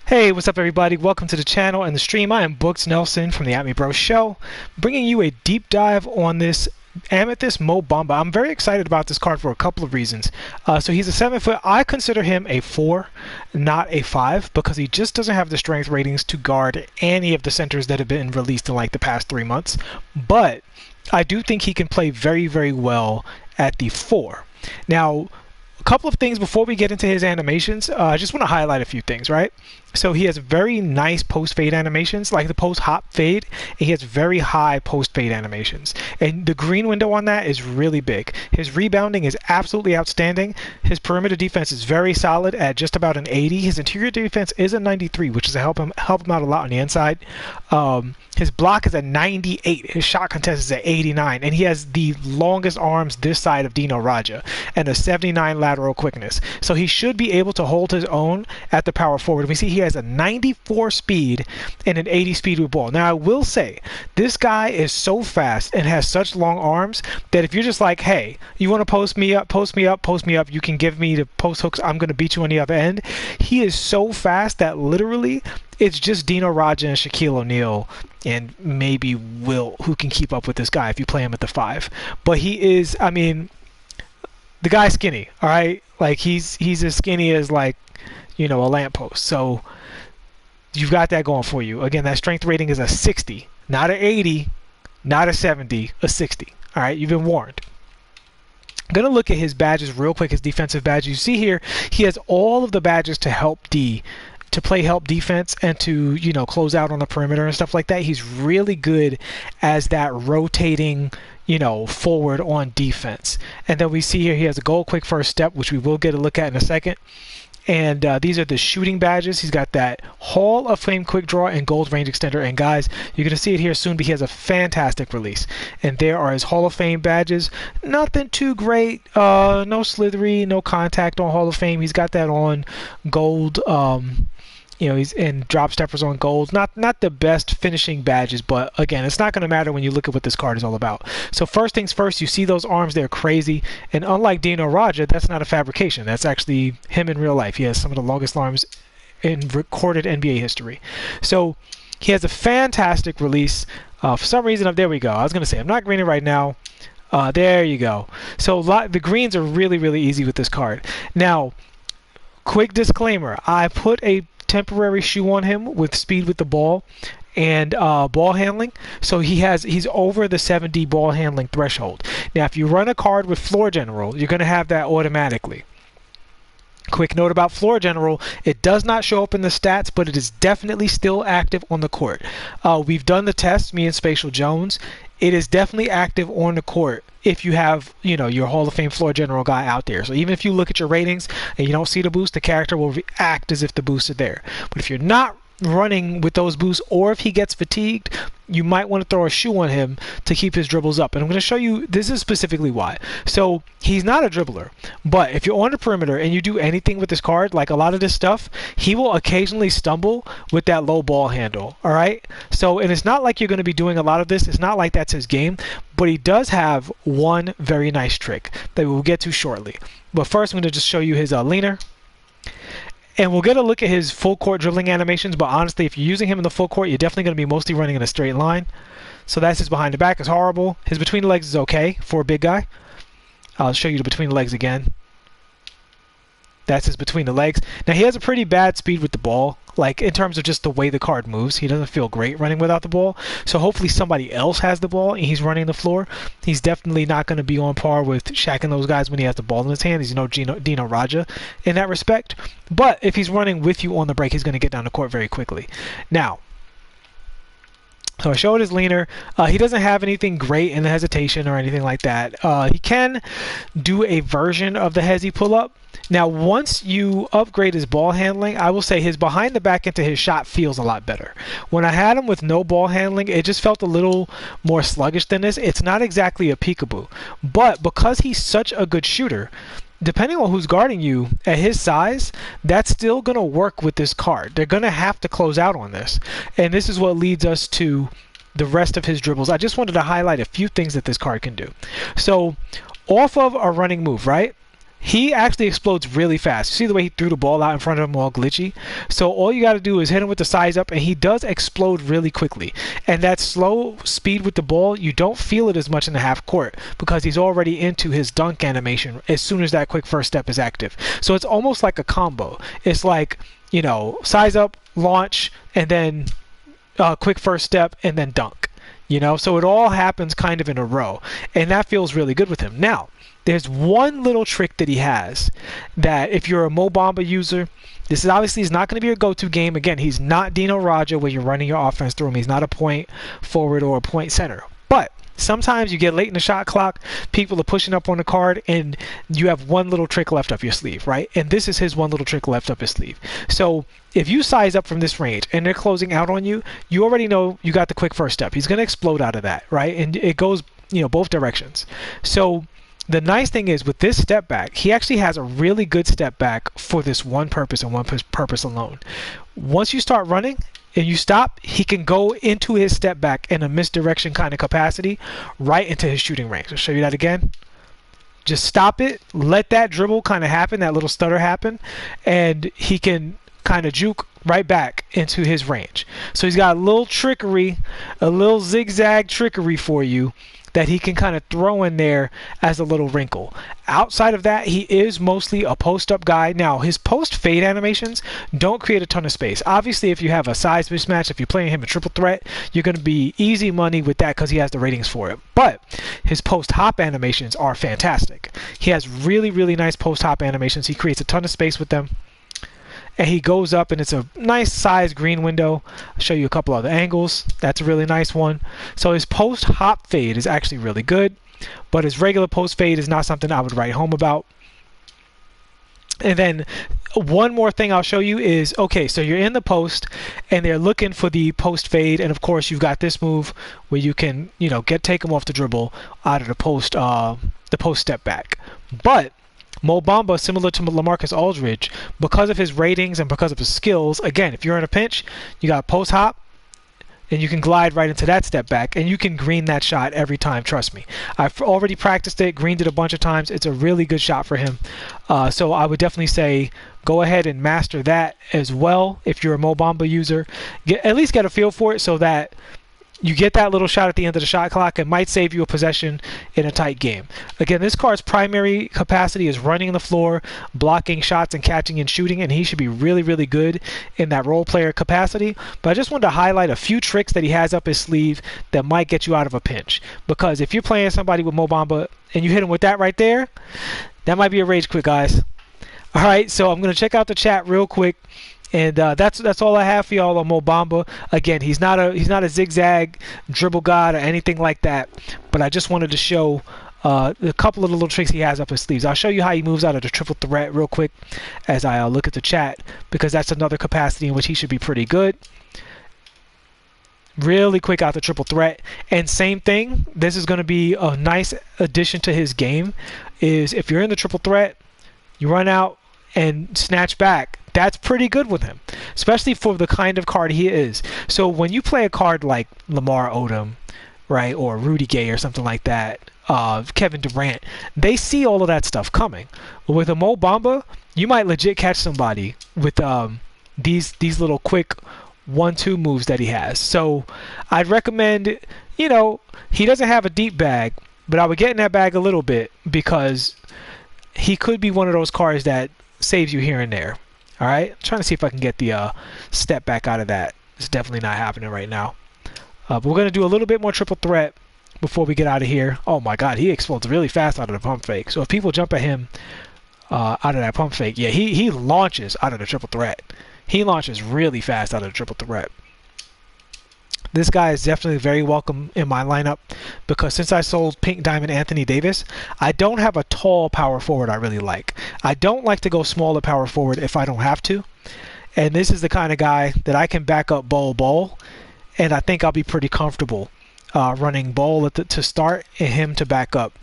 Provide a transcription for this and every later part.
Hey, what's up everybody? Welcome to the channel and the stream. I am Books Nelson from the At Me Bro Show, bringing you a deep dive on this Amethyst Bamba. I'm very excited about this card for a couple of reasons. So he's a 7-foot. I consider him a 4, not a 5, because he just doesn't have the strength ratings to guard any of the centers that have been released in like the past 3 months. But I do think he can play very, very well at the 4. Now, a couple of things before we get into his animations. I just want to highlight a few things, right? So he has very nice post-fade animations, like the post-hop fade, and he has very high post-fade animations. And the green window on that is really big. His rebounding is absolutely outstanding. His perimeter defense is very solid at just about an 80. His interior defense is a 93, which is to help him out a lot on the inside. His block is a 98. His shot contest is at 89, and he has the longest arms this side of Dino Raja and a 79 lateral quickness. So he should be able to hold his own at the power forward. We see he has a 94 speed and an 80 speed with ball. Now I will say this guy is so fast and has such long arms that if you're just like, hey, you want to post me up, you can give me the post hooks, I'm going to beat you on the other end. He is so fast that literally it's just Dino Raja and Shaquille O'Neal and maybe Wilt who can keep up with this guy if you play him at the 5. But he is, I mean, the guy's skinny, all right? Like he's as skinny as, like, you know, a lamppost. So you've got that going for you. Again, that strength rating is a 60, not an 80, not a 70, a 60. All right, you've been warned. I'm going to look at his badges real quick, his defensive badges. You see here, he has all of the badges to help to play help defense and to, you know, close out on the perimeter and stuff like that. He's really good as that rotating, you know, forward on defense. And then we see here he has a goal quick first step, which we will get a look at in a second. And these are the shooting badges. He's got that Hall of Fame quick draw and gold range extender. And guys, you're going to see it here soon, but he has a fantastic release. And there are his Hall of Fame badges. Nothing too great. No slithery, no contact on Hall of Fame. He's got that on gold. You know, he's in drop steppers on gold. Not the best finishing badges, but again, it's not going to matter when you look at what this card is all about. So first things first, you see those arms, they're crazy. And unlike Dino Raja, that's not a fabrication. That's actually him in real life. He has some of the longest arms in recorded NBA history. So he has a fantastic release. For some reason, there we go. I was going to say, I'm not greening right now. There you go. So the greens are really, really easy with this card. Now, quick disclaimer. I put a temporary shoe on him with speed with the ball and ball handling, so he's over the 70 ball handling threshold. Now if you run a card with floor general, you're going to have that automatically. Quick note about floor general, it does not show up in the stats, but it is definitely still active on the court. We've done the test, me and Spatial Jones. It is definitely active on the court if you have, you know, your Hall of Fame floor general guy out there. So even if you look at your ratings and you don't see the boost, the character will react as if the boosts are there. But if you're not running with those boosts, or if he gets fatigued, you might want to throw a shoe on him to keep his dribbles up. And I'm going to show you, this is specifically why. So he's not a dribbler, but if you're on the perimeter and you do anything with this card, like a lot of this stuff, he will occasionally stumble with that low ball handle. All right. So, and it's not like you're going to be doing a lot of this. It's not like that's his game, but he does have one very nice trick that we'll get to shortly. But first, I'm going to just show you his leaner. And we'll get a look at his full court dribbling animations, but honestly, if you're using him in the full court, you're definitely going to be mostly running in a straight line. So that's his behind the back. It's horrible. His between the legs is okay for a big guy. I'll show you the between the legs again. That's his between the legs. Now, he has a pretty bad speed with the ball, like in terms of just the way the card moves. He doesn't feel great running without the ball. So hopefully somebody else has the ball and he's running the floor. He's definitely not going to be on par with Shaq and those guys when he has the ball in his hand. He's no Dino Raja in that respect. But if he's running with you on the break, he's going to get down the court very quickly. Now, so I showed his leaner. He doesn't have anything great in the hesitation or anything like that. He can do a version of the hezi pull-up. Now, once you upgrade his ball handling, I will say his behind the back into his shot feels a lot better. When I had him with no ball handling, it just felt a little more sluggish than this. It's not exactly a peekaboo, but because he's such a good shooter, depending on who's guarding you at his size, that's still going to work with this card. They're going to have to close out on this. And this is what leads us to the rest of his dribbles. I just wanted to highlight a few things that this card can do. So off of a running move, right? he actually explodes really fast. See the way he threw the ball out in front of him all glitchy? So all you got to do is hit him with the size up, and he does explode really quickly. And that slow speed with the ball, you don't feel it as much in the half court because he's already into his dunk animation as soon as that quick first step is active. So it's almost like a combo. It's like, you know, size up, launch, and then quick first step, and then dunk. You know, so it all happens kind of in a row, and that feels really good with him. Now, there's one little trick that he has that if you're a Mo Bamba user, this is obviously is not going to be your go-to game. Again, he's not Dino Raja where you're running your offense through him. He's not a point forward or a point center. But sometimes you get late in the shot clock, people are pushing up on the card, and you have one little trick left up your sleeve, right? And this is his one little trick left up his sleeve. So if you size up from this range and they're closing out on you, you already know you got the quick first step. He's going to explode out of that, right? And it goes, you know, both directions. So the nice thing is with this step back, he actually has a really good step back for this one purpose and one purpose alone. Once you start running and you stop, he can go into his step back in a misdirection kind of capacity right into his shooting range. I'll show you that again. Just stop it, let that dribble kind of happen, that little stutter happen, and he can kind of juke right back into his range. So he's got a little trickery, a little zigzag trickery for you that he can kind of throw in there as a little wrinkle. Outside of that, he is mostly a post-up guy. Now, his post-fade animations don't create a ton of space. Obviously, if you have a size mismatch, if you're playing him a triple threat, you're going to be easy money with that because he has the ratings for it. But his post-hop animations are fantastic. He has really, really nice post-hop animations. He creates a ton of space with them. And he goes up, and it's a nice size green window. I'll show you a couple other angles. That's a really nice one. So his post hop fade is actually really good, but his regular post fade is not something I would write home about. And then one more thing I'll show you is, okay, so you're in the post, and they're looking for the post fade, and of course you've got this move where you can, you know, take him off the dribble out of the post step back. But Mo Bamba, similar to LaMarcus Aldridge, because of his ratings and because of his skills, again, if you're in a pinch, you got post hop, and you can glide right into that step back, and you can green that shot every time, trust me. I've already practiced it, greened it a bunch of times. It's a really good shot for him. So I would definitely say go ahead and master that as well if you're a Mo Bamba user. At least get a feel for it so that you get that little shot at the end of the shot clock. It might save you a possession in a tight game. Again, this card's primary capacity is running the floor, blocking shots, and catching and shooting, and he should be really, really good in that role player capacity. But I just wanted to highlight a few tricks that he has up his sleeve that might get you out of a pinch. Because if you're playing somebody with Mo Bamba and you hit him with that right there, that might be a rage quit, guys. All right, so I'm going to check out the chat real quick. And that's all I have for y'all on Mo Bamba. Again, he's not a zigzag dribble god or anything like that. But I just wanted to show a couple of the little tricks he has up his sleeves. I'll show you how he moves out of the triple threat real quick as I look at the chat, because that's another capacity in which he should be pretty good. Really quick out the triple threat. And same thing, this is going to be a nice addition to his game, is if you're in the triple threat, you run out and snatch back. That's pretty good with him, especially for the kind of card he is. So when you play a card like Lamar Odom, right, or Rudy Gay or something like that, Kevin Durant, they see all of that stuff coming. But with a Mo Bamba, you might legit catch somebody with these little quick 1-2 moves that he has. So I'd recommend, you know, he doesn't have a deep bag, but I would get in that bag a little bit because he could be one of those cards that saves you here and there. All right, I'm trying to see if I can get the step back out of that. It's definitely not happening right now. But we're going to do a little bit more triple threat before we get out of here. Oh my God, he explodes really fast out of the pump fake. So if people jump at him out of that pump fake, yeah, he launches out of the triple threat. He launches really fast out of the triple threat. This guy is definitely very welcome in my lineup because since I sold Pink Diamond Anthony Davis, I don't have a tall power forward I really like. I don't like to go smaller power forward if I don't have to. And this is the kind of guy that I can back up Bol, and I think I'll be pretty comfortable running Bowl to start and him to back up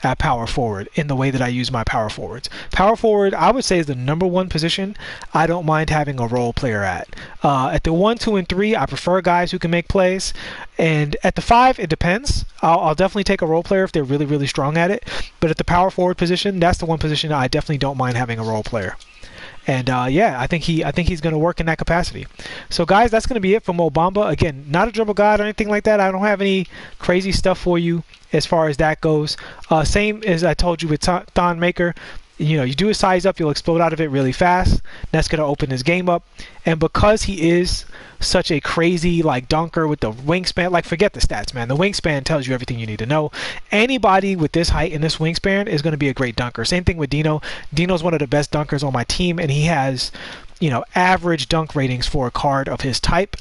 at power forward in the way that I use my power forwards. Power forward, I would say, is the #1 position I don't mind having a role player at. At the 1, 2, and 3, I prefer guys who can make plays. And at the 5, it depends. I'll definitely take a role player if they're really, really strong at it. But at the power forward position, that's the one position I definitely don't mind having a role player. And yeah, I think he's going to work in that capacity. So guys, that's going to be it for Mo Bamba. Again, not a dribble god or anything like that. I don't have any crazy stuff for you as far as that goes. Same as I told you with Thon Maker. You know, you do a size up, you'll explode out of it really fast. That's going to open his game up. And because he is such a crazy like dunker with the wingspan, like forget the stats, man. The wingspan tells you everything you need to know. Anybody with this height and this wingspan is going to be a great dunker. Same thing with Dino. Dino's one of the best dunkers on my team, and he has, you know, average dunk ratings for a card of his type.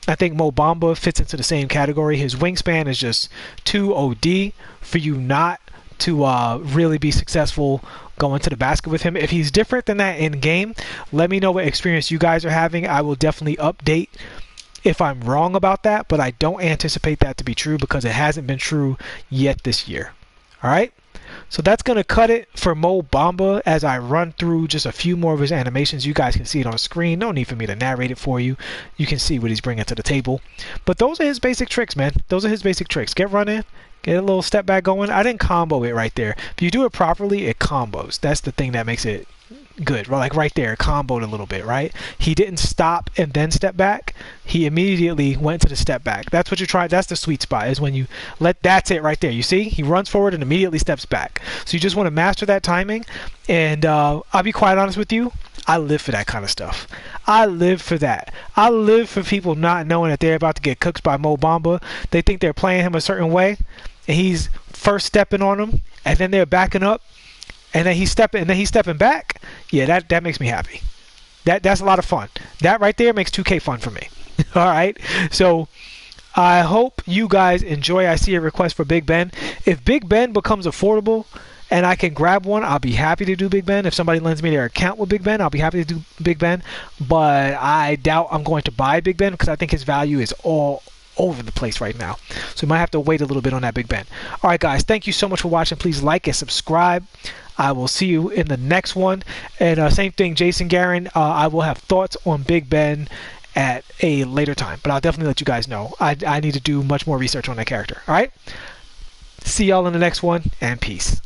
I think Mo Bamba fits into the same category. His wingspan is just too OD for you not to really be successful going to the basket with him. If he's different than that in game, let me know what experience you guys are having. I will definitely update if I'm wrong about that, but I don't anticipate that to be true because it hasn't been true yet this year. All right, so that's going to cut it for Mo Bamba as I run through just a few more of his animations. You guys can see it on the screen. No need for me to narrate it for you. You can see what he's bringing to the table. But those are his basic tricks, man. Those are his basic tricks. Get running. Get a little step back going. I didn't combo it right there. If you do it properly, it combos. That's the thing that makes it good. Like right there, comboed a little bit, right? He didn't stop and then step back. He immediately went to the step back. That's what you're trying. That's the sweet spot, is when you that's it right there. You see? He runs forward and immediately steps back. So you just want to master that timing. And I'll be quite honest with you. I live for that kind of stuff. I live for that. I live for people not knowing that they're about to get cooked by Mo Bamba. They think they're playing him a certain way, and he's first stepping on them, and then they're backing up, and then he's stepping back. Yeah, that makes me happy. That's a lot of fun. That right there makes 2K fun for me. All right. So I hope you guys enjoy. I see a request for Big Ben. If Big Ben becomes affordable and I can grab one, I'll be happy to do Big Ben. If somebody lends me their account with Big Ben, I'll be happy to do Big Ben. But I doubt I'm going to buy Big Ben because I think his value is all over the place right now. So we might have to wait a little bit on that Big Ben. All right, guys, thank you so much for watching. Please like and subscribe. I will see you in the next one. And same thing, Jason Garin. I will have thoughts on Big Ben at a later time, but I'll definitely let you guys know. I need to do much more research on that character. All right? See y'all in the next one, and peace.